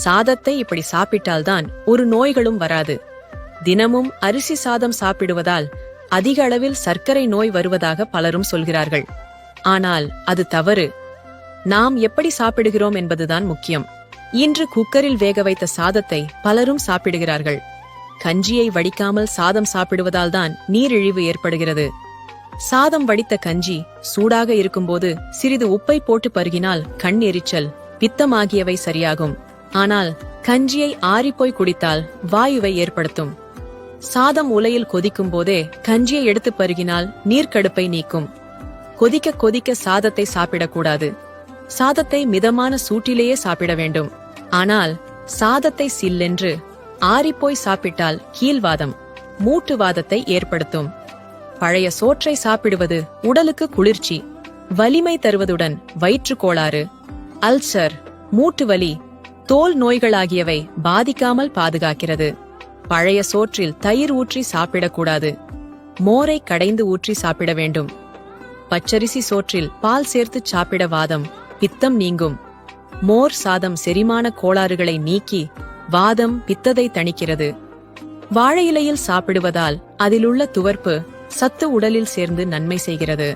சாதத்தை இப்படி சாப்பிட்டால்தான் ஒரு நோய்களும் வராது. தினமும் அரிசி சாதம் சாப்பிடுவதால் அதிக அளவில் சர்க்கரை நோய் வருவதாக பலரும் சொல்கிறார்கள். ஆனால் அது தவறு. நாம் எப்படி சாப்பிடுகிறோம் என்பதுதான் முக்கியம். இன்று குக்கரில் வேக வைத்த சாதத்தை பலரும் சாப்பிடுகிறார்கள். கஞ்சியை வடிக்காமல் சாதம் சாப்பிடுவதால் தான் நீரிழிவு ஏற்படுகிறது. சாதம் வடித்த கஞ்சி சூடாக இருக்கும்போது சிறிது உப்பை போட்டு பருகினால் கண் எரிச்சல், பித்தம் ஆகியவை சரியாகும். ஆனால் கஞ்சியை ஆறிப்போய் குடித்தால் வாயுவை ஏற்படுத்தும். சாதம் உலையில் கொதிக்கும் போதே கஞ்சியை எடுத்து பருகினால் நீர்க்கடுப்பை நீக்கும். கொதிக்க கொதிக்க சாதத்தை சாப்பிடக்கூடாது. சாதத்தை மிதமான சூட்டிலேயே சாப்பிட வேண்டும். ஆனால் சாதத்தை சில்லென்று ஆறிப்போய் சாப்பிட்டால் கீழ்வாதம், மூட்டுவாதத்தை ஏற்படுத்தும். பழைய சோற்றை சாப்பிடுவது உடலுக்கு குளிர்ச்சி, வலிமை தருவதுடன் வயிற்றுக் கோளாறு, அல்சர், மூட்டுவலி, தோல் நோய்களாகியவை பாதிக்காமல் பாதுகாக்கிறது. பழைய சோற்றில் தயிர் ஊற்றி சாப்பிடக்கூடாது. மோரை கடைந்து ஊற்றி சாப்பிட வேண்டும். பச்சரிசி சோற்றில் பால் சேர்த்து சாப்பிட வாதம், பித்தம் நீங்கும். மோர் சாதம் செரிமான கோளாறுகளை நீக்கி வாதம், பித்தத்தை தணிக்கிறது. வாழை இலையில் சாப்பிடுவதால் அதிலுள்ள துவர்ப்பு சத்து உடலில் சேர்ந்து நன்மை செய்கிறது.